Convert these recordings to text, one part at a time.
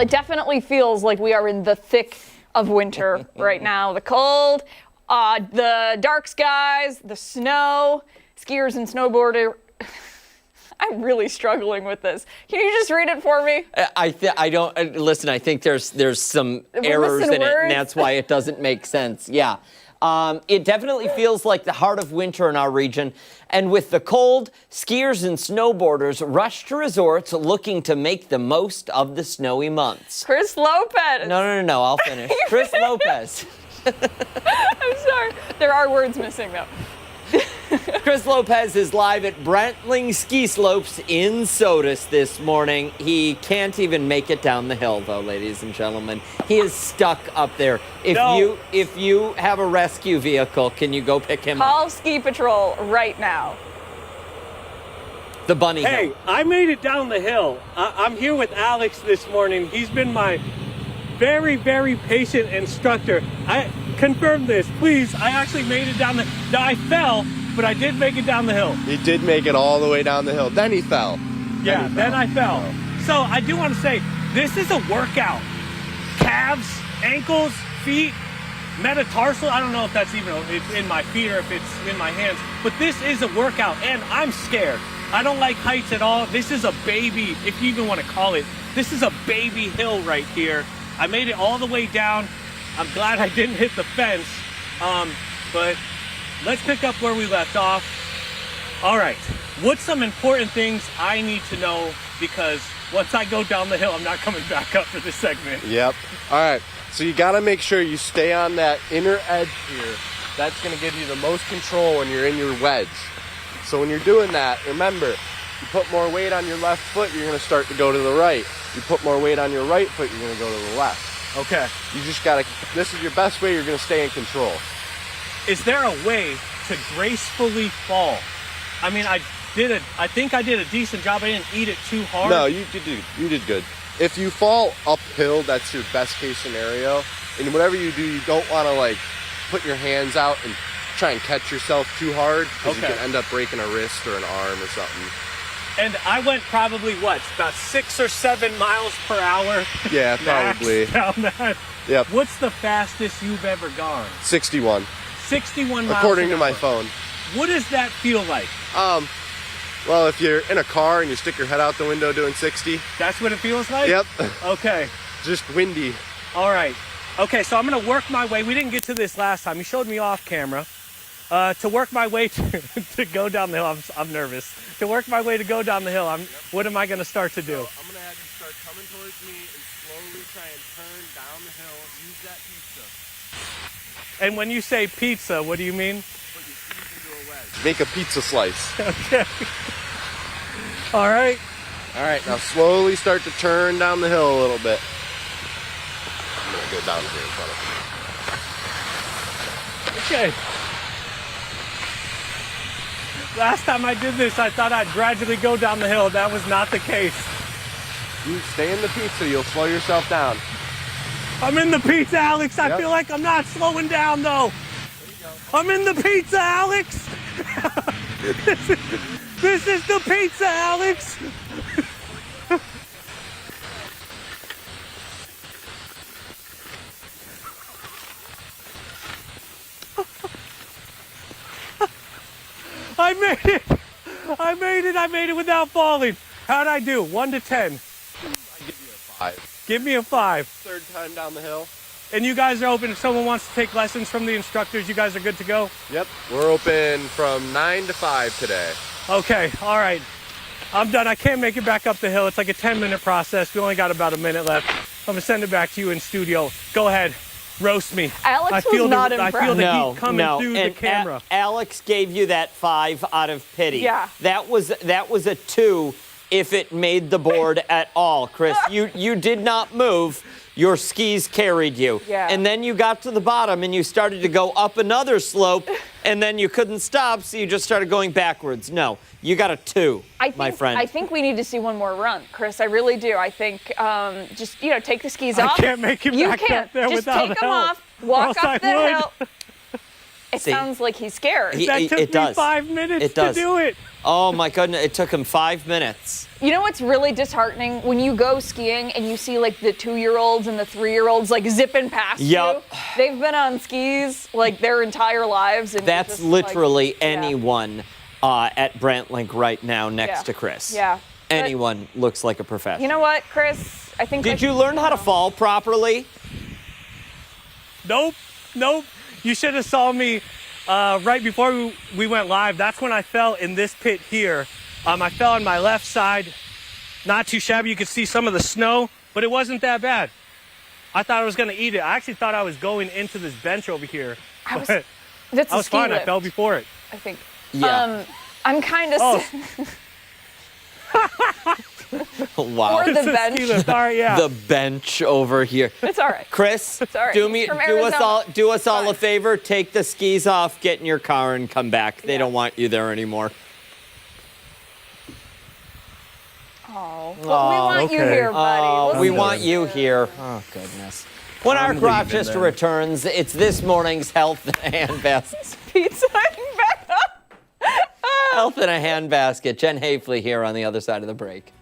it definitely feels like we are in the thick of winter right now. The cold, the dark skies, the snow, skiers and snowboarders. I'm really struggling with this. Can you just read it for me? I don't listen. I think there's some errors in it, and that's why it doesn't make sense. Yeah. It definitely feels like the heart of winter in our region. And with the cold, skiers and snowboarders rush to resorts looking to make the most of the snowy months. Chris Lopez. No. I'll finish. Chris Lopez. I'm sorry. There are words missing, though. Chris Lopez is live at Brantling Ski Slopes in Sodus this morning. He can't even make it down the hill, though, ladies and gentlemen. He is stuck up there. If you have a rescue vehicle, can you go pick him up? Call Ski Patrol right now. The bunny hill. Hey, I made it down the hill. I'm here with Alex this morning. He's been my very, very patient instructor. I confirm this, please. I actually made it down I fell, but I did make it down the hill. He did make it all the way down the hill. Then he fell. Yeah, then I fell. So I do want to say, this is a workout. Calves, ankles, feet, metatarsal. I don't know if that's even it's in my feet or if it's in my hands, but this is a workout, and I'm scared. I don't like heights at all. This is a baby, if you even want to call it. This is a baby hill right here. I made it all the way down. I'm glad I didn't hit the fence, but let's pick up where we left off. All right, what's some important things I need to know, because once I go down the hill, I'm not coming back up for this segment. Yep. All right, so you got to make sure you stay on that inner edge here. That's going to give you the most control when you're in your wedge. So when you're doing that, remember, you put more weight on your left foot, you're going to start to go to the right. You put more weight on your right foot, you're going to go to the left. Okay. You just got to, this is your best way you're going to stay in control. Is there a way to gracefully fall? I mean, I think I did a decent job. I didn't eat it too hard. No, you did good. If you fall uphill, that's your best case scenario. And whatever you do, you don't want to like put your hands out and try and catch yourself too hard, because you can end up breaking a wrist or an arm or something. And I went probably, about 6 or 7 miles per hour? Yeah, probably. Down that. Yep. What's the fastest you've ever gone? 61. 61 miles According to an my hour. phone. What does that feel like? Well, if you're in a car and you stick your head out the window doing 60. That's what it feels like? Yep. Okay. Just windy. All right. Okay, so I'm going to work my way. We didn't get to this last time. You showed me off camera. To work my way to go down the hill, I'm nervous. To work my way to go down the hill, what am I going to start to do? So I'm going to have you start coming towards me and slowly try and turn down the hill. Use that pizza. And when you say pizza, what do you mean? Put your skis into a wedge. Make a pizza slice. Okay. All right. All right, now slowly start to turn down the hill a little bit. I'm going to go down here in front of you. Okay. Last time I did this, I thought I'd gradually go down the hill. That was not the case. You stay in the pizza, you'll slow yourself down. I'm in the pizza, Alex. I Yep. feel like I'm not slowing down, though. I'm in the pizza, Alex. This is the pizza, Alex. I made it without falling. How'd I do? 1 to 10. I give you a 5. Give me a 5. Third time down the hill. And you guys are open if someone wants to take lessons from the instructors. You guys are good to go? Yep, we're open from 9 to 5 today. Okay, all right. I'm done. I can't make it back up the hill. It's like a 10-minute process. We only got about a minute left. I'm going to send it back to you in studio. Go ahead. Roast me. Alex was not impressed. I feel the heat coming through the camera. Alex gave you that 5 out of pity. Yeah. That was a 2 if it made the board at all, Chris. You did not move. Your skis carried you. Yeah. And then you got to the bottom and you started to go up another slope, and then you couldn't stop, so you just started going backwards. No, you got a 2, my friend. I think we need to see one more run, Chris. I really do. I think just, take the skis off. I can't make it back up there just without take them help. off, walk Or up else I the hill, It sounds like he's scared. That took me 5 minutes to do it. Oh my goodness, it took him 5 minutes. You know what's really disheartening? When you go skiing and you see like the 2-year-olds and the 3-year-olds like zipping past you. They've been on skis like their entire lives. And that's literally anyone at Brantling right now next to Chris. Yeah. Anyone looks like a professional. You know what, Chris? I think. Did you learn how to fall properly? Nope. You should have saw me right before we went live. That's when I fell in this pit here. I fell on my left side. Not too shabby. You could see some of the snow, but it wasn't that bad. I thought I was going to eat it. I actually thought I was going into this bench over here. I was fine. Lift, I fell before it. I think. Yeah. I'm kind of. Wow. Or the bench. All right, yeah. The bench over here. It's all right. Chris, it's all right. do us all a favor. Take the skis off, get in your car, and come back. They don't want you there anymore. Oh, well, we want you here, buddy. We want you here. Oh, goodness. When Art Rochester returns, it's this morning's Health in a Handbasket. Pizza back up. Health in a Handbasket. Jen Haefele here on the other side of the break.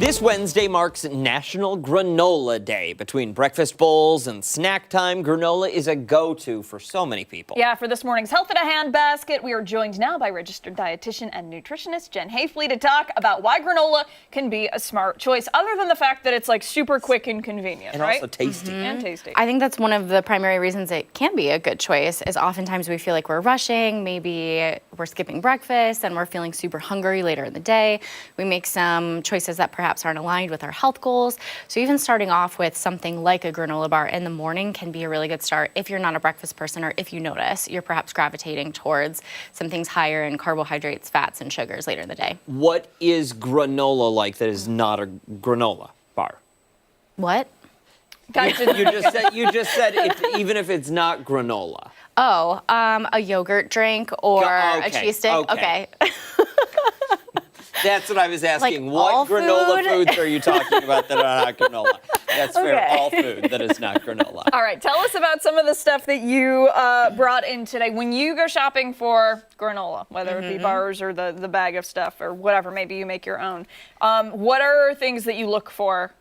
This Wednesday marks National Granola Day. Between breakfast bowls and snack time, granola is a go-to for so many people. Yeah, for this morning's Health in a Handbasket, we are joined now by registered dietitian and nutritionist Jen Haefele to talk about why granola can be a smart choice, other than the fact that it's like super quick and convenient, and right? Also tasty. And tasty. I think that's one of the primary reasons it can be a good choice is oftentimes we feel like we're rushing, maybe we're skipping breakfast and we're feeling super hungry later in the day. We make some choices that perhaps aren't aligned with our health goals. So even starting off with something like a granola bar in the morning can be a really good start if you're not a breakfast person or if you notice you're perhaps gravitating towards some things higher in carbohydrates, fats, and sugars later in the day. What is granola like that is not a granola bar? What? You just said even if it's not granola. Oh, a yogurt drink or a cheese stick? Okay. That's what I was asking. Like what granola food? foods are you talking about that are not granola? That's fair. All food that is not granola. All right, tell us about some of the stuff that you brought in today. When you go shopping for granola, whether it be bars or the bag of stuff or whatever, maybe you make your own. What are things that you look for?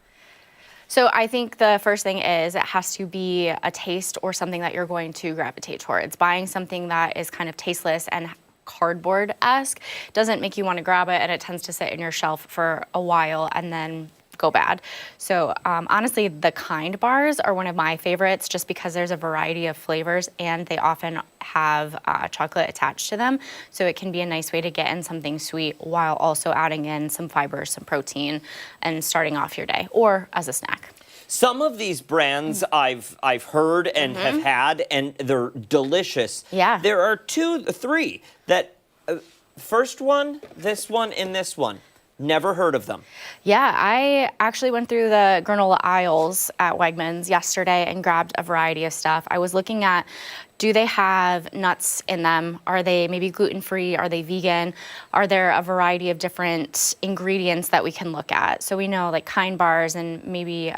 So I think the first thing is it has to be a taste or something that you're going to gravitate towards. Buying something that is kind of tasteless and cardboard-esque doesn't make you want to grab it, and it tends to sit in your shelf for a while and then go bad. So honestly, the Kind bars are one of my favorites just because there's a variety of flavors and they often have chocolate attached to them. So it can be a nice way to get in something sweet while also adding in some fiber, some protein, and starting off your day or as a snack. Some of these brands I've heard and have had, and they're delicious. Yeah. There are 2, 3 that, first one, and this one. Never heard of them. Yeah, I actually went through the granola aisles at Wegmans yesterday and grabbed a variety of stuff. I was looking at, do they have nuts in them? Are they maybe gluten-free? Are they vegan? Are there a variety of different ingredients that we can look at? So we know like Kind bars and maybe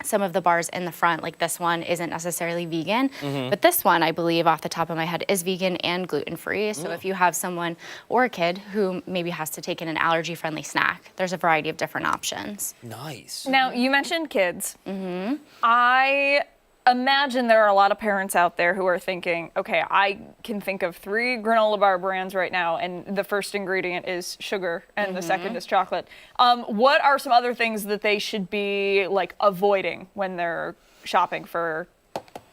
some of the bars in the front, like this one, isn't necessarily vegan, but this one, I believe, off the top of my head, is vegan and gluten-free. So if you have someone or a kid who maybe has to take in an allergy-friendly snack, there's a variety of different options. Nice. Now, you mentioned kids. I imagine there are a lot of parents out there who are thinking, okay, I can think of 3 granola bar brands right now, and the first ingredient is sugar, and the second is chocolate. What are some other things that they should be like avoiding when they're shopping for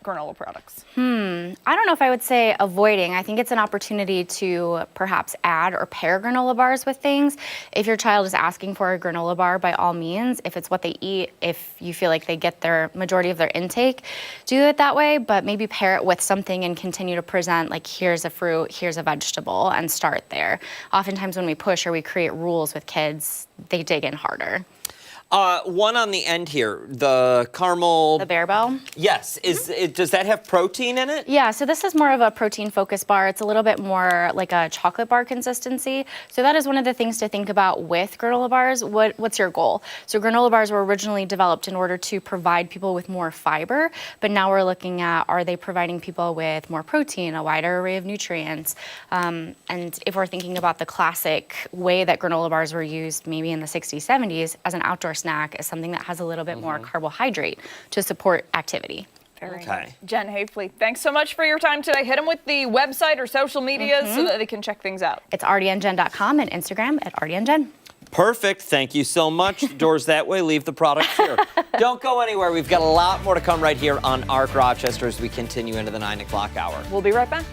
granola products? I don't know if I would say avoiding. I think it's an opportunity to perhaps add or pair granola bars with things. If your child is asking for a granola bar, by all means, if it's what they eat, if you feel like they get their majority of their intake, do it that way, but maybe pair it with something and continue to present like, here's a fruit, here's a vegetable, and start there. Oftentimes when we push or we create rules with kids, they dig in harder. One on the end here, the caramel. The Bear Bell? Yes. Does that have protein in it? Yeah, so this is more of a protein-focused bar. It's a little bit more like a chocolate bar consistency. So that is one of the things to think about with granola bars. What's your goal? So granola bars were originally developed in order to provide people with more fiber, but now we're looking at, are they providing people with more protein, a wider array of nutrients? And if we're thinking about the classic way that granola bars were used maybe in the 60s, 70s as an outdoor snack, is something that has a little bit more carbohydrate to support activity. Very Okay. nice. Jen Haefele, thanks so much for your time today. Hit them with the website or social media so that they can check things out. It's artyenjen.com and Instagram at artyenjen. Perfect. Thank you so much. Doors that way, leave the products here. Don't go anywhere. We've got a lot more to come right here on ARC Rochester as we continue into the 9 o'clock hour. We'll be right back.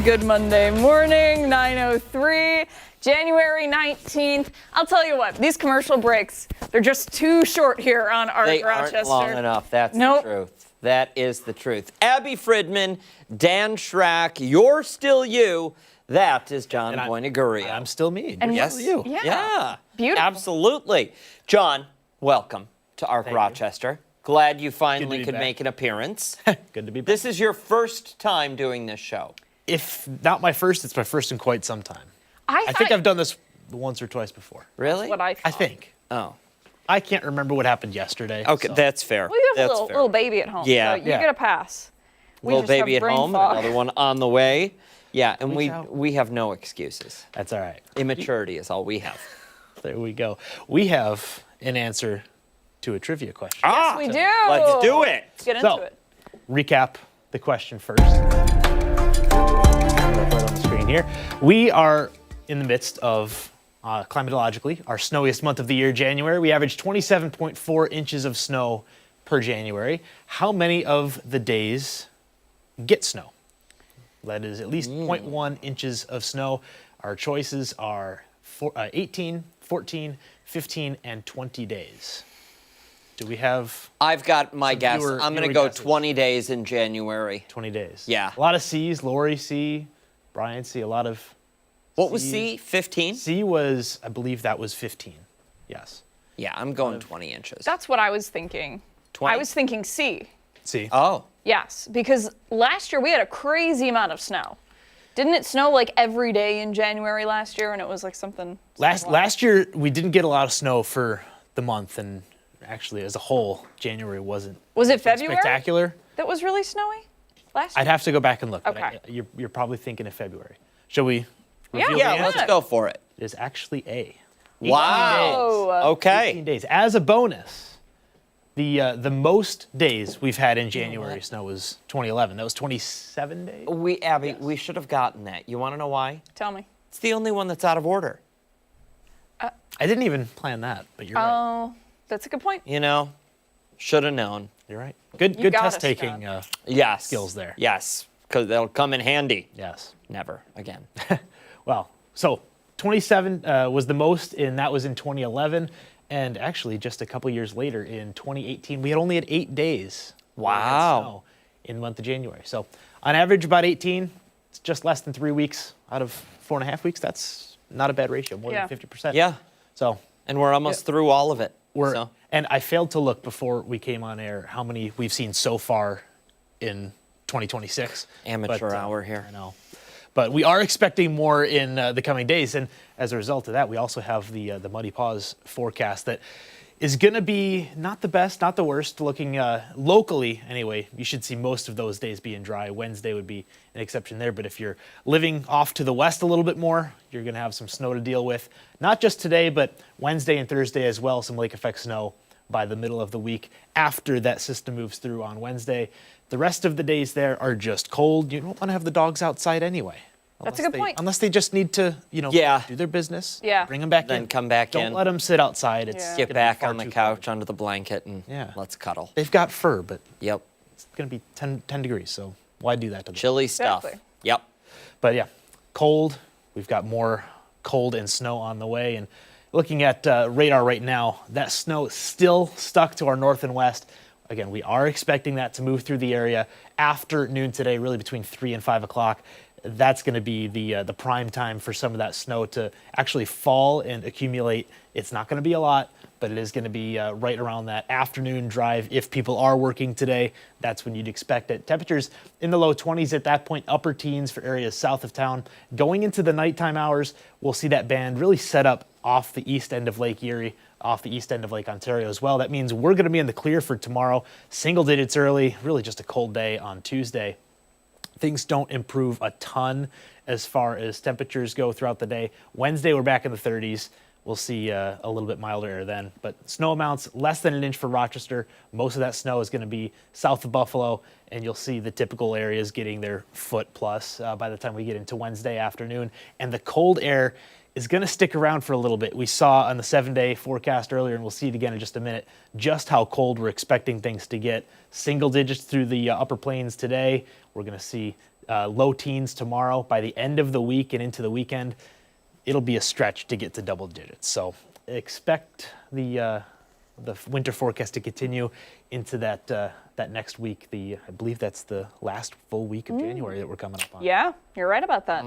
Good Monday morning, 9:03, January 19th. I'll tell you what, these commercial breaks, they're just too short here on Art They Rochester. aren't long enough. That's Nope. the truth. That is the truth. Abby Fridman, Dan Schrack, you're still you. That is John Boinagurio. I'm still me. And Yes, you. Yeah. Beautiful. Absolutely. John, welcome to Arc Rochester. Glad you finally be could back. make an appearance. Good to be back. This is your first time doing this show. If not my first, it's my first in quite some time. I I think I've done this once or twice before. Really? what I thought. I think. Oh. I can't remember what happened yesterday. Okay, so. that's fair. Well, you have That's a fair. little baby at home, Yeah. so you Yeah. get a pass. We Little just baby have at brain home, fog. another one on the way. Yeah, and Weeks out. we have no excuses. That's all right. Immaturity is all we have. There we go. We have an answer to a trivia question. Ah, we do. let's do it. Let's get into So, it. recap the question first. Right on the screen here. We are in the midst of, climatologically, our snowiest month of the year, January. We averaged 27.4 inches of snow per January. How many of the days get snow? That is at least 0.1 inches of snow. Our choices are 18, 14, 15, and 20 days. Do we have I've got my Some guess. viewer- I'm going to viewer go guesses. 20 days in January. 20 days? Yeah. A lot of C's. Lori C, Brian C, a lot of What was C's. C? 15? C was, I believe that was 15. Yes. Yeah, I'm going 20 inches. That's what I was thinking. 20? I was thinking C. C. Oh. Yes, because last year we had a crazy amount of snow. Didn't it snow like every day in January last year? And it was like something. Last year we didn't get a lot of snow for the month, and actually as a whole, January wasn't Was it February spectacular. that was really snowy last year? I'd have to go back and look. but Okay. You're probably thinking of February. Shall we? Yeah, reveal Yeah, the let's answer? go for it. It is actually A. Wow. Oh, 18 Okay. days. As a bonus, the most days we've had in January snow was 2011. That was 27 days. Abby, we should have gotten that. You want to know why? tell me. It's the only one that's out of order. I didn't even plan that, but you're right. Oh, that's a good point. You know, should have known. You're right. Good got test us, taking. Yes. Skills there. Yes, because they'll come in handy. Yes. Never again. Well, so 27 was the most, and that was in 2011. And actually, just a couple years later, in 2018, we had only had 8 days. where we had Wow. snow in the month of January. So on average, about 18. It's just less than 3 weeks out of 4.5 weeks. That's not a bad ratio, more Yeah. than 50%. Yeah. So And we're almost through all of it. So. and I failed to look before we came on air how many we've seen so far in 2026. Amateur But, hour here. I know. But we are expecting more in the coming days. And as a result of that, we also have the Muddy Paws forecast that is going to be not the best, not the worst. Looking locally, anyway, you should see most of those days being dry. Wednesday would be an exception there. But if you're living off to the west a little bit more, you're going to have some snow to deal with. Not just today, but Wednesday and Thursday as well, some lake effect snow by the middle of the week after that system moves through on Wednesday. The rest of the days there are just cold. You don't want to have the dogs outside anyway. That's a good point. Unless they just need to, Yeah. do their business. Yeah. Bring them back in. Then come back Don't in. let them sit outside. It's Yeah. Get gonna be back far on the too couch cold. under the blanket and Yeah. let's cuddle. They've got fur, but Yep. it's going to be 10 degrees, so why do that to them? Chilly stuff. Exactly. Yep. But yeah, cold. We've got more cold and snow on the way. And looking at radar right now, that snow is still stuck to our north and west. Again, we are expecting that to move through the area after noon today, really between 3 and 5 o'clock. That's going to be the prime time for some of that snow to actually fall and accumulate. It's not going to be a lot, but it is going to be right around that afternoon drive. If people are working today, that's when you'd expect it. Temperatures in the low 20s at that point, upper teens for areas south of town. Going into the nighttime hours, we'll see that band really set up off the east end of Lake Erie, off the east end of Lake Ontario as well. That means we're going to be in the clear for tomorrow. Single digits early, really just a cold day on Tuesday. Things don't improve a ton as far as temperatures go throughout the day. Wednesday, we're back in the 30s. we'll see a little bit milder air then. But snow amounts less than 1 inch for Rochester. Most of that snow is going to be south of Buffalo, and you'll see the typical areas getting their foot plus by the time we get into Wednesday afternoon. And the cold air is going to stick around for a little bit. We saw on the 7-day forecast earlier, and we'll see it again in just a minute, just how cold we're expecting things to get. Single digits through the upper plains today. We're going to see low teens tomorrow. By the end of the week and into the weekend, it'll be a stretch to get to double digits. So expect the winter forecast to continue into that next week. I believe that's the last full week of January that we're coming up on. Yeah, you're right about that.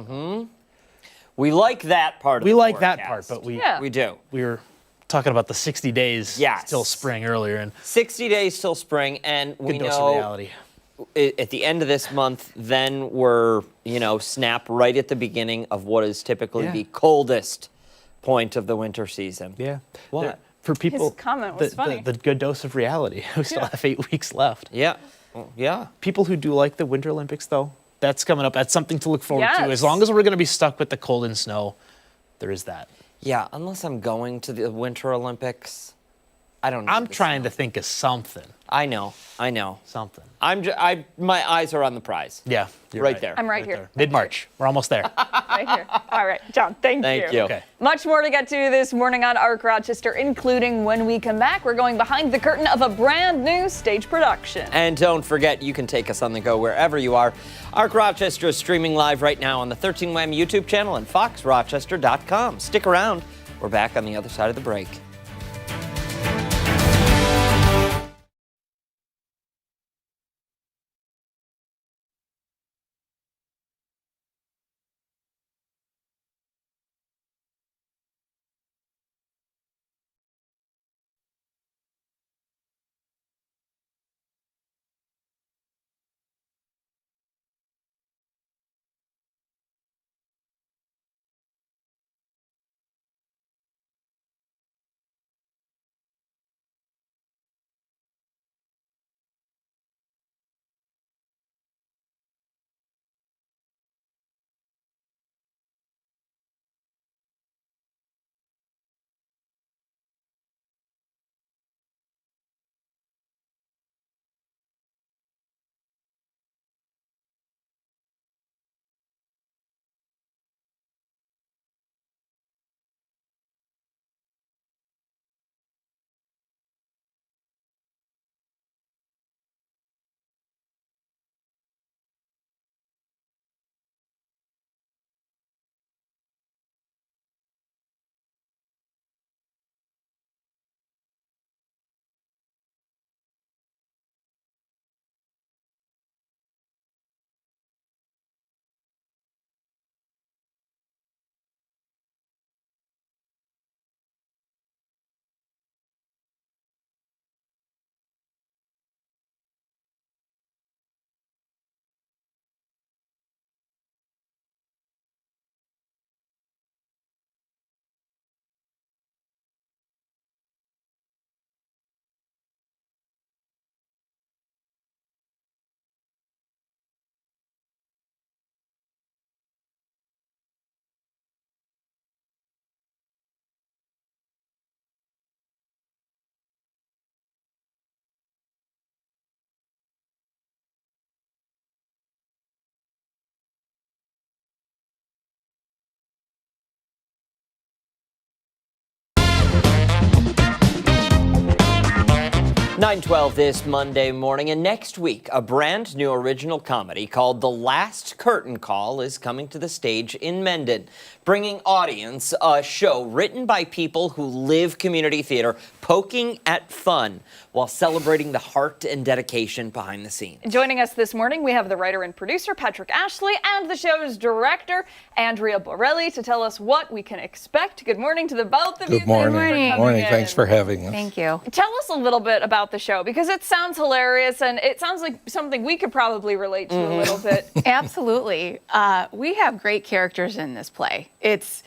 We like that part of We the like that forecast. part, but We do. we were talking about the 60 days Yes. till spring earlier, and 60 days till spring, and we good dose of know reality. at the end of this month, then we're, snap right at the beginning of what is typically Yeah. the coldest point of the winter season. Yeah. What? For people, comment was funny. The good dose of reality. We still have 8 weeks left. Yeah. Well, yeah. People who do like the Winter Olympics, though, that's coming up. That's something to look forward to. Yes. As long as we're going to be stuck with the cold and snow, there is that. Yeah, unless I'm going to the Winter Olympics, I don't know. I'm trying to think of something. I know. Something. My eyes are on the prize. Yeah. You're Right there. I'm right here. Mid-March. We're almost there. Right here. All right, John, thank you. Okay. Much more to get to this morning on Arc Rochester, including when we come back, we're going behind the curtain of a brand new stage production. And don't forget, you can take us on the go wherever you are. Arc Rochester is streaming live right now on the 13 Wham YouTube channel and foxrochester.com. Stick around. We're back on the other side of the break. (9:12) this Monday morning, and next week, a brand new original comedy called The Last Curtain Call is coming to the stage in Mendon, bringing audience a show written by people who live community theater, poking at fun while celebrating the heart and dedication behind the scenes. Joining us this morning, we have the writer and producer, Patrick Ashley, and the show's director, Andrea Borelli, to tell us what we can expect. Good morning to the both of you. Good morning. Thanks for Good coming morning. in. Thanks for having us. Thank you. Tell us a little bit about the show, because it sounds hilarious and it sounds like something we could probably relate to a little bit. Absolutely. We have great characters in this play. It's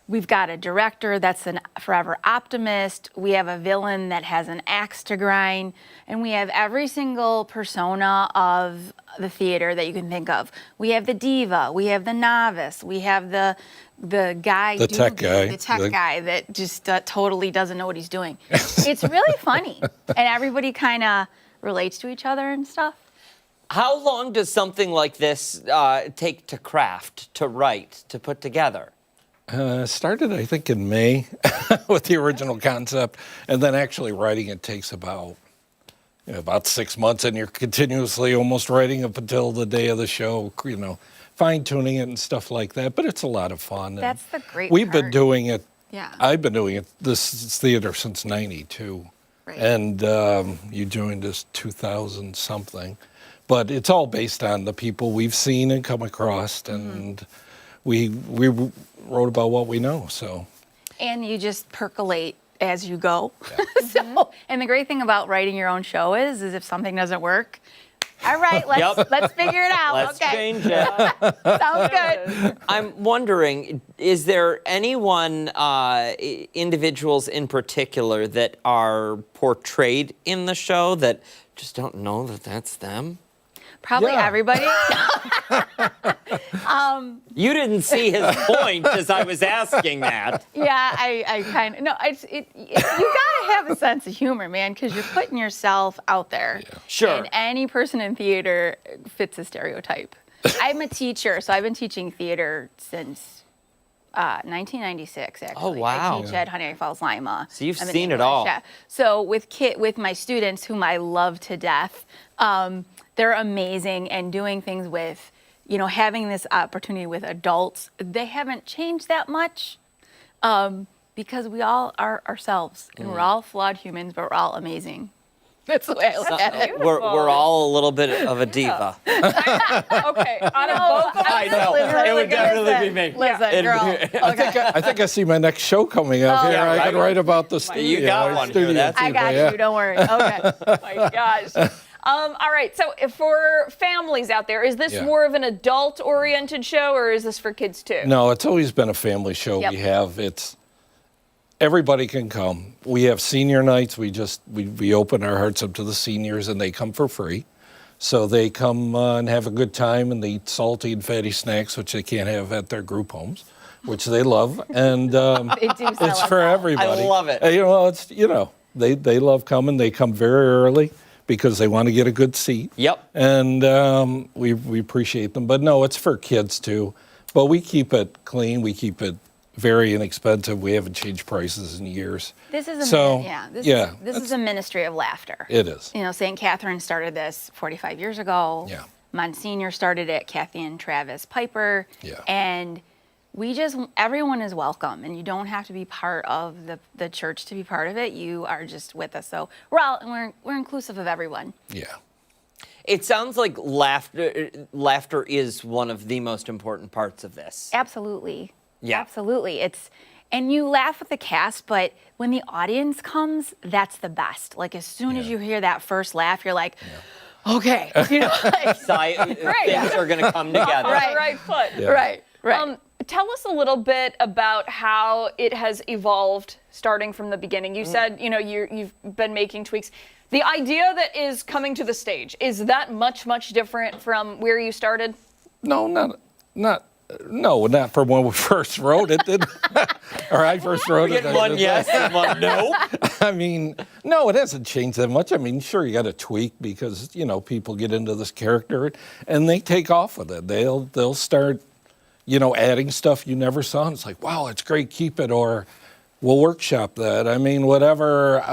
We've got a director that's a forever optimist. We have a villain that has an axe to grind. And we have every single persona of the theater that you can think of. We have the diva. We have the novice. We have the guy. The tech guy. The tech guy that just totally doesn't know what he's doing. It's really funny. And everybody kind of relates to each other and stuff. How long does something like this take to craft, to write, to put together? Started, I think, in May with the original concept, and then actually writing it takes about 6 months, and you're continuously almost writing up until the day of the show, fine-tuning it and stuff like that. But it's a lot of fun. That's the great We've part. been doing it. Yeah. I've been doing it, this theater, since '92. Right. And you joined us 2000 something. But it's all based on the people we've seen and come across, and we wrote about what we know. So. And you just percolate as you go. Yeah. And the great thing about writing your own show is if something doesn't work, all right, let's figure it out. Let's okay. change it. Sounds good. I'm wondering, is there anyone, individuals in particular, that are portrayed in the show that just don't know that that's them? Probably everybody. You didn't see his point as I was asking that. Yeah, I kind of, no, you gotta have a sense of humor, man, because you're putting yourself out there. Yeah. Sure. And any person in theater fits a stereotype. I'm a teacher, so I've been teaching theater since 1996, actually. Oh, wow. I teach at Honey Falls Lima. So you've I'm an seen it English, all. yeah. So with my students, whom I love to death, they're amazing, and doing things with, having this opportunity with adults, they haven't changed that much because we all are ourselves, and we're all flawed humans, but we're all amazing. That's the way I look at it. We're all a little bit of a diva. Okay, out of both of I know. It would definitely be me. Listen, girl. I think I see my next show coming up here. yeah, I can right. write about the studio. You got one here. That's I got you. Don't worry. Okay. my gosh. All right, so for families out there, is this Yeah. more of an adult-oriented show, or is this for kids too? No, it's always been a family show. Yep. Everybody can come. We have senior nights. We open our hearts up to the seniors, and they come for free. So they come and have a good time, and they eat salty and fatty snacks, which they can't have at their group homes, which they love. And They do sell it's us for all. everybody. I love it. They love coming. They come very early because they want to get a good seat. Yep. And we appreciate them. But no, it's for kids too. But we keep it clean. We keep it very inexpensive. We haven't changed prices in years. This is this is a ministry of laughter. It is. St. Catherine started this 45 years ago. Yeah. Monsignor started it, Kathy and Travis Piper. Yeah. And everyone is welcome, and you don't have to be part of the church to be part of it. You are just with us. So we're inclusive of everyone. Yeah. It sounds like laughter is one of the most important parts of this. Absolutely. Yeah. Absolutely. And you laugh with the cast, but when the audience comes, that's the best. Like as soon as you hear that first laugh, you're like, okay. Things are going to come together. On the right foot. Yeah. Right. Tell us a little bit about how it has evolved starting from the beginning. You said, you've been making tweaks. The idea that is coming to the stage, is that much, much different from where you started? No, not from when we first wrote it. Or I first wrote it. One yes and one no. I mean, no, it hasn't changed that much. I mean, sure, you got to tweak because, people get into this character and they take off with it. They'll start, adding stuff you never saw. And it's like, wow, it's great, keep it. Or we'll workshop that. I mean, whatever.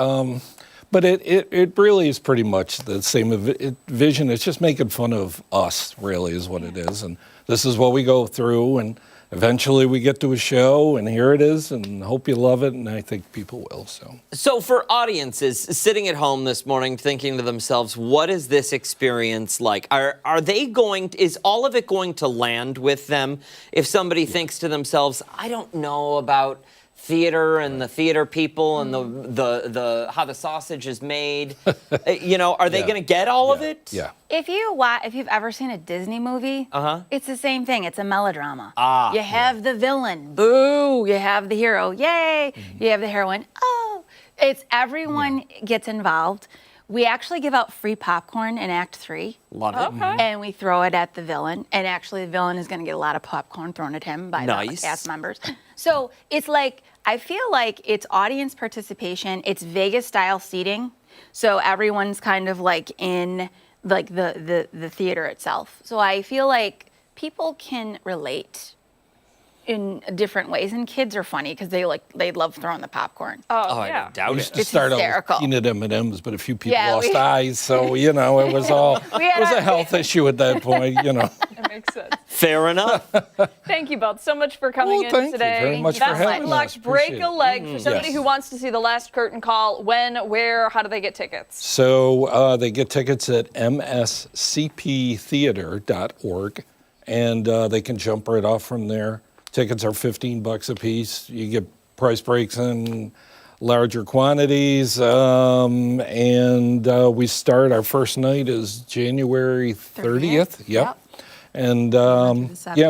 But it really is pretty much the same vision. It's just making fun of us, really, is what it is. And this is what we go through. And eventually we get to a show, and here it is, and hope you love it. And I think people will. So for audiences sitting at home this morning thinking to themselves, what is this experience like? Is all of it going to land with them if somebody thinks to themselves, I don't know about theater and the theater people and the how the sausage is made. Are they going to get all of it? Yeah. If you've ever seen a Disney movie, it's the same thing. It's a melodrama. You have the villain, boo. You have the hero, yay. You have the heroine, oh. It's everyone gets involved. We actually give out free popcorn in Act 3. Love it. Okay. And we throw it at the villain. And actually, the villain is going to get a lot of popcorn thrown at him by the cast members. So it's like, I feel like it's audience participation. It's Vegas-style seating. So everyone's kind of like in like the theater itself. So I feel like people can relate in different ways, and kids are funny because they love throwing the popcorn. Oh, I yeah. don't doubt We it. used to It's start out hysterical. with peanut M&Ms, but a few people Yeah, lost we- eyes, so it was all it was a health issue at that point. That makes sense. Fair enough. Thank you both so much for coming Well, in thank you today. very much for Best having of luck, us. break Appreciate a it. leg for somebody Yes. who wants to see the last curtain call. When, where, how do they get tickets? So they get tickets at mscptheater.org, and they can jump right off from there. Tickets are $15 a piece. You get price breaks in larger quantities, and we start. Our first night is January 30th. Yep. And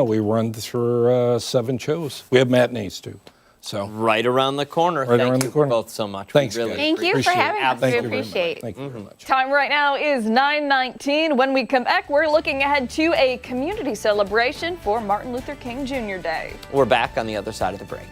we run through 7 shows. We have matinees too. So Right around the corner. Right Thank around you the corner. both so much. Thanks, we really guys. Thank you for Appreciate having it. us. Thank We you very much. appreciate. Thank you very much. Time right now is 9:19. When we come back, we're looking ahead to a community celebration for Martin Luther King Jr. Day. We're back on the other side of the break.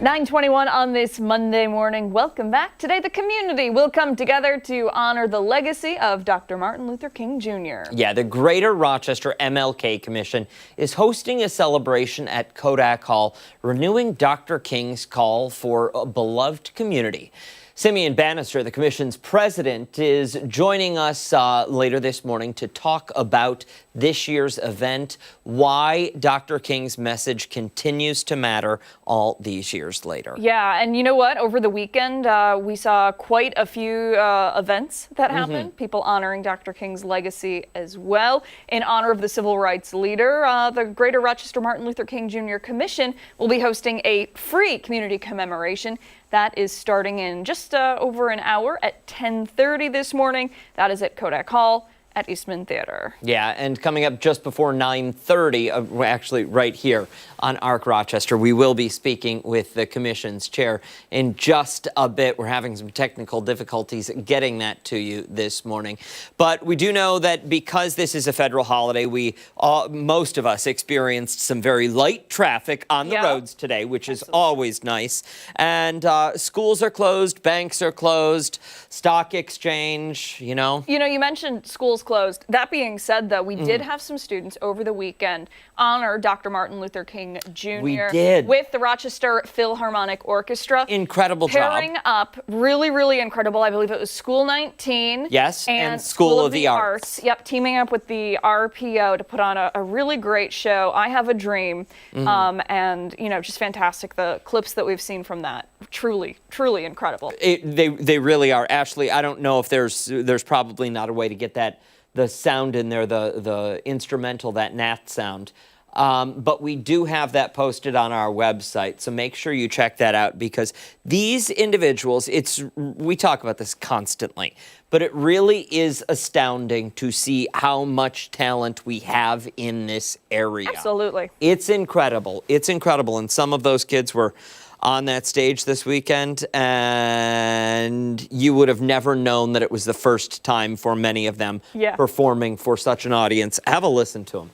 (9:21) on this Monday morning. Welcome back. Today, the community will come together to honor the legacy of Dr. Martin Luther King Jr. Yeah, the Greater Rochester MLK Commission is hosting a celebration at Kodak Hall, renewing Dr. King's call for a beloved community. Simeon Bannister, the commission's president, is joining us later this morning to talk about this year's event, why Dr. King's message continues to matter all these years later. Yeah, and you know what? Over the weekend, we saw quite a few events that happened, people honoring Dr. King's legacy as well. In honor of the civil rights leader, the Greater Rochester Martin Luther King Jr. Commission will be hosting a free community commemoration. That is starting in just over an hour at 10:30 this morning. That is at Kodak Hall. at Eastman Theater. Yeah, and coming up just before 9:30, actually right here on ARC Rochester, we will be speaking with the commission's chair in just a bit. We're having some technical difficulties getting that to you this morning. But we do know that because this is a federal holiday, most of us experienced some very light traffic on the roads today, which is always nice. And schools are closed, banks are closed, stock exchange, You know, you mentioned schools closed. That being said, though, we did have some students over the weekend honor Dr. Martin Luther King Jr. We did. With the Rochester Philharmonic Orchestra. Incredible job. Pairing up, really, really incredible. I believe it was School 19. Yes, and School of the Arts. Yep, teaming up with the RPO to put on a really great show. I Have a Dream. And, you know, just fantastic. The clips that we've seen from that, truly, truly incredible. They really are. Ashley, I don't know if there's probably not a way to get the sound in there, the instrumental, that Nat sound. But we do have that posted on our website, so make sure you check that out, because these individuals, we talk about this constantly, but it really is astounding to see how much talent we have in this area. Absolutely. It's incredible. It's incredible. And some of those kids were on that stage this weekend, and you would have never known that it was the first time for many of them performing for such an audience. Have a listen to them.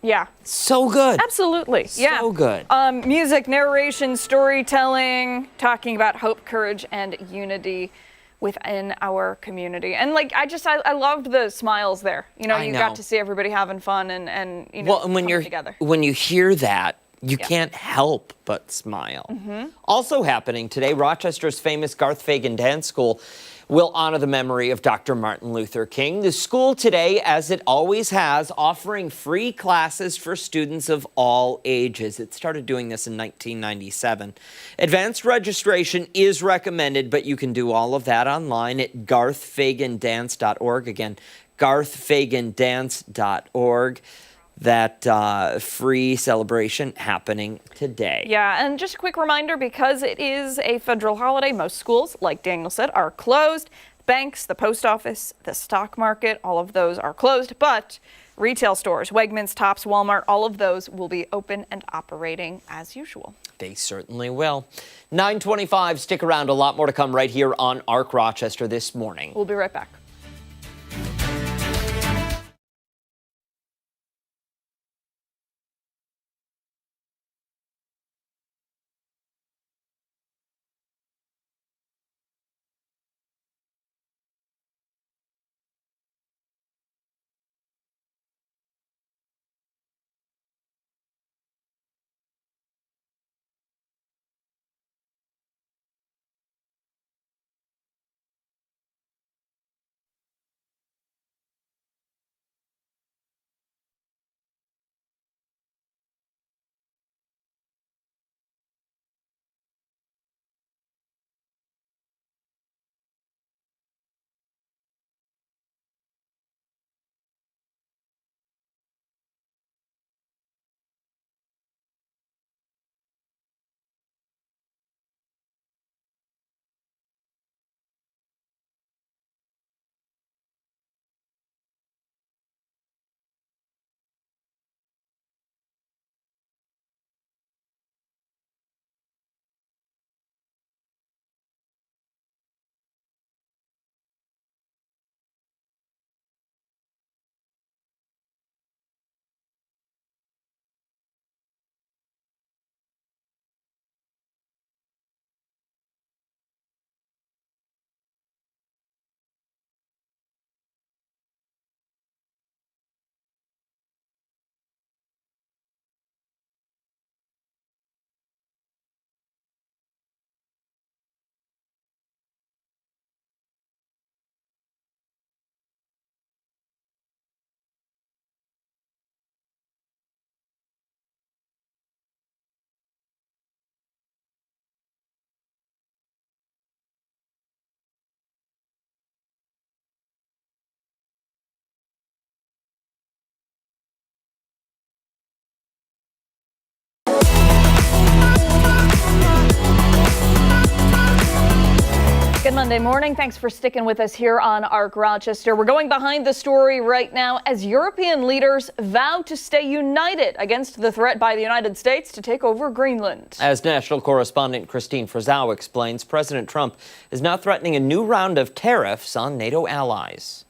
Yeah. So good. Absolutely. Yeah. So good. Music, narration, storytelling, talking about hope, courage, and unity within our community. And like, I loved the smiles there. You know, you got to see everybody having fun and you know, when coming together. When you hear that, you can't help but smile. Also happening today, Rochester's famous Garth Fagan Dance School will honor the memory of Dr. Martin Luther King. The school today, as it always has, offering free classes for students of all ages. It started doing this in 1997. Advanced registration is recommended, but you can do all of that online at garthfagandance.org. Again, garthfagandance.org. That free celebration happening today. Yeah, and just a quick reminder, because it is a federal holiday, most schools, like Daniel said, are closed. Banks, the post office, the stock market, all of those are closed, but retail stores, Wegmans, Tops, Walmart, all of those will be open and operating as usual. They certainly will. 9:25, stick around, a lot more to come right here on ARC Rochester this morning. We'll be right back. Sunday morning. Thanks for sticking with us here on ARC Rochester. We're going behind the story right now as European leaders vow to stay united against the threat by the United States to take over Greenland. As national correspondent Christine Frizzau explains, President Trump is now threatening a new round of tariffs on NATO allies.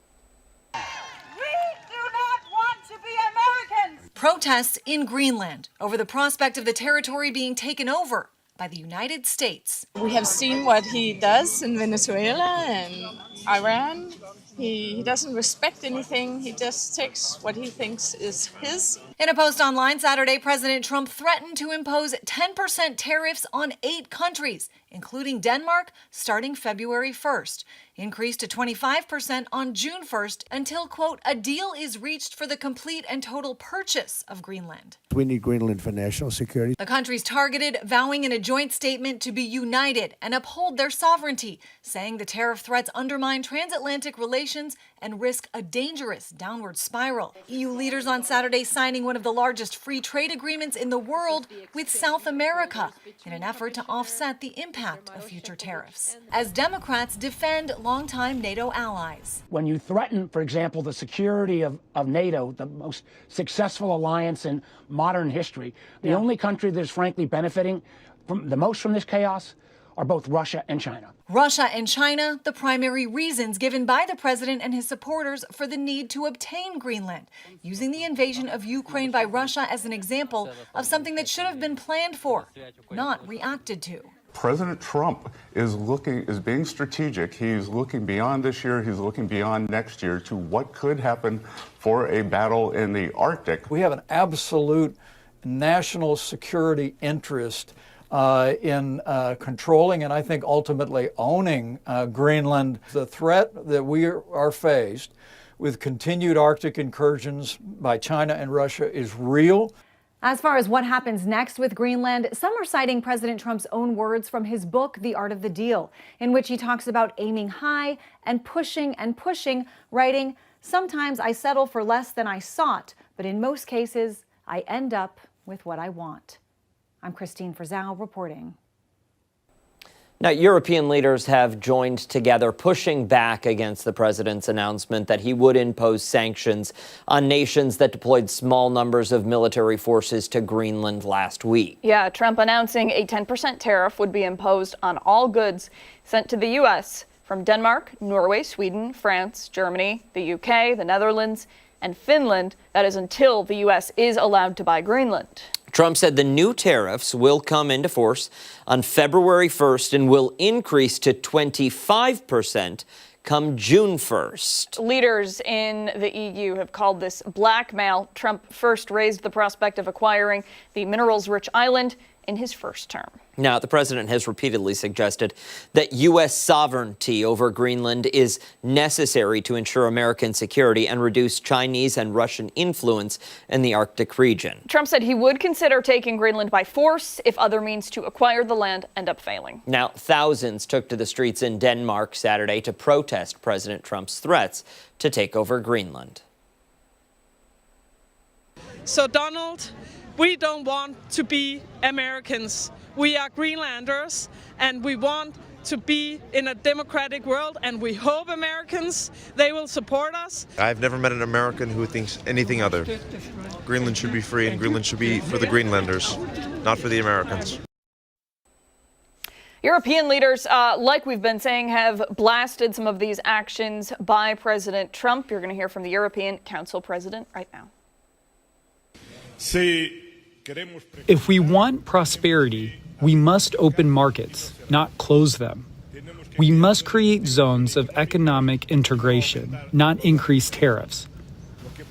We do not want to be Americans. Protests in Greenland over the prospect of the territory being taken over by the United States. We have seen what he does in Venezuela and Iran. He doesn't respect anything. He just takes what he thinks is his. In a post online Saturday, President Trump threatened to impose 10% tariffs on 8 countries, including Denmark, starting February 1st, increased to 25% on June 1st until, quote, a deal is reached for the complete and total purchase of Greenland. We need Greenland for national security. The countries targeted, vowing in a joint statement to be united and uphold their sovereignty, saying the tariff threats undermine transatlantic relations and risk a dangerous downward spiral. EU leaders on Saturday signing one of the largest free trade agreements in the world with South America in an effort to offset the impact of future tariffs, as Democrats defend longtime NATO allies. When you threaten, for example, the security of NATO, the most successful alliance in modern history, the only country that is frankly benefiting from the most from this chaos are both Russia and China. Russia and China, the primary reasons given by the president and his supporters for the need to obtain Greenland, using the invasion of Ukraine by Russia as an example of something that should have been planned for, not reacted to. President Trump is being strategic. He's looking beyond this year. He's looking beyond next year to what could happen for a battle in the Arctic. We have an absolute national security interest in controlling and I think ultimately owning Greenland. The threat that we are faced with continued Arctic incursions by China and Russia is real. As far as what happens next with Greenland, some are citing President Trump's own words from his book, The Art of the Deal, in which he talks about aiming high and pushing, writing, "Sometimes I settle for less than I sought, but in most cases, I end up with what I want." I'm Christine Frizzau reporting. Now, European leaders have joined together pushing back against the president's announcement that he would impose sanctions on nations that deployed small numbers of military forces to Greenland last week. Yeah, Trump announcing a 10% tariff would be imposed on all goods sent to the U.S. from Denmark, Norway, Sweden, France, Germany, the U.K., the Netherlands, and Finland. That is until the U.S. is allowed to buy Greenland. Trump said the new tariffs will come into force on February 1st and will increase to 25% come June 1st. Leaders in the EU have called this blackmail. Trump first raised the prospect of acquiring the minerals-rich island in his first term. Now, the president has repeatedly suggested that U.S. sovereignty over Greenland is necessary to ensure American security and reduce Chinese and Russian influence in the Arctic region. Trump said he would consider taking Greenland by force if other means to acquire the land end up failing. Now, thousands took to the streets in Denmark Saturday to protest President Trump's threats to take over Greenland. So, Donald, we don't want to be Americans. We are Greenlanders, and we want to be in a democratic world, and we hope Americans, they will support us. I've never met an American who thinks anything other. Greenland should be free, and Greenland should be for the Greenlanders, not for the Americans. European leaders, like we've been saying, have blasted some of these actions by President Trump. You're going to hear from the European Council president right now. If we want prosperity, we must open markets, not close them. We must create zones of economic integration, not increase tariffs.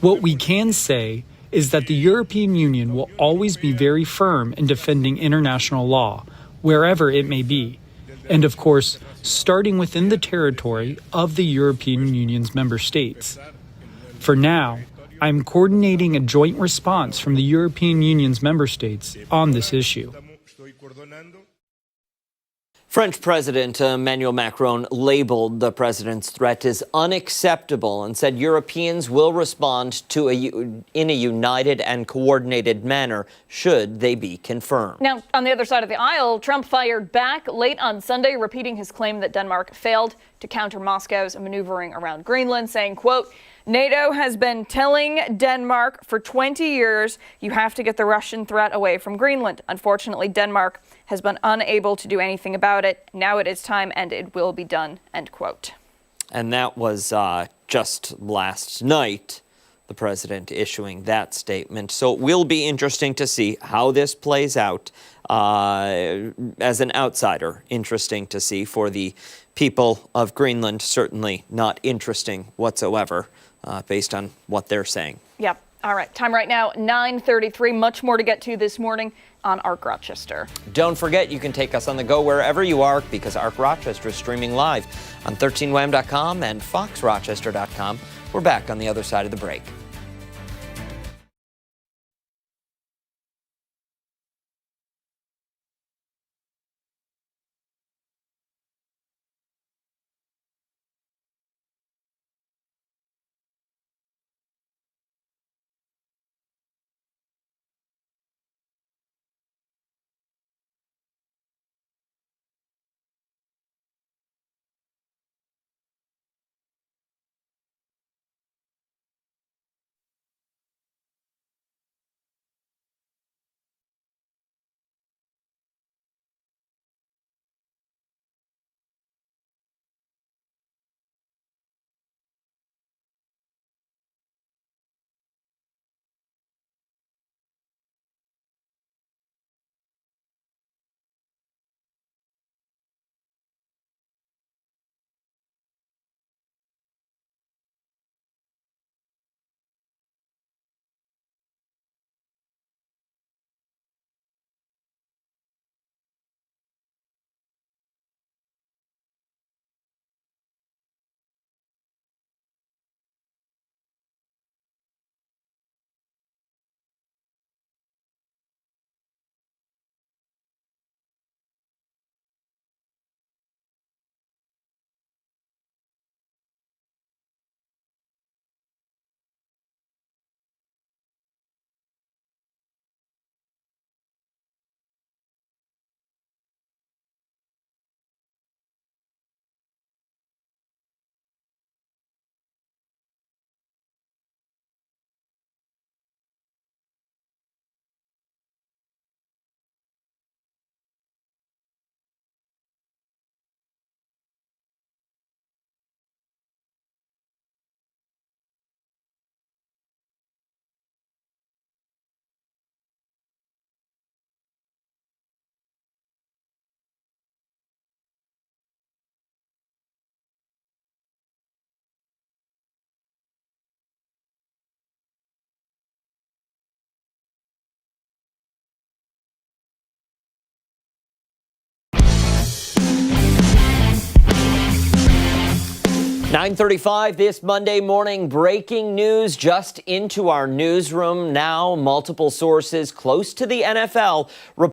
What we can say is that the European Union will always be very firm in defending international law, wherever it may be, and of course, starting within the territory of the European Union's member states. For now, I'm coordinating a joint response from the European Union's member states on this issue. French President Emmanuel Macron labeled the president's threat as unacceptable and said Europeans will respond in a united and coordinated manner should they be confirmed. Now, on the other side of the aisle, Trump fired back late on Sunday, repeating his claim that Denmark failed to counter Moscow's maneuvering around Greenland, saying, quote, NATO has been telling Denmark for 20 years you have to get the Russian threat away from Greenland. Unfortunately, Denmark has been unable to do anything about it. Now it is time and it will be done, end quote. And that was just last night, the president issuing that statement. So it will be interesting to see how this plays out. As an outsider, interesting to see. For the people of Greenland, certainly not interesting whatsoever, based on what they're saying. Yep. All right. Time right now, 9:33. Much more to get to this morning on Arc Rochester. Don't forget, you can take us on the go wherever you are, because Arc Rochester is streaming live on 13wham.com and foxrochester.com. We're back on the other side of the break. .35 this Monday morning. Breaking news just into our newsroom now. Multiple sources close to the NFL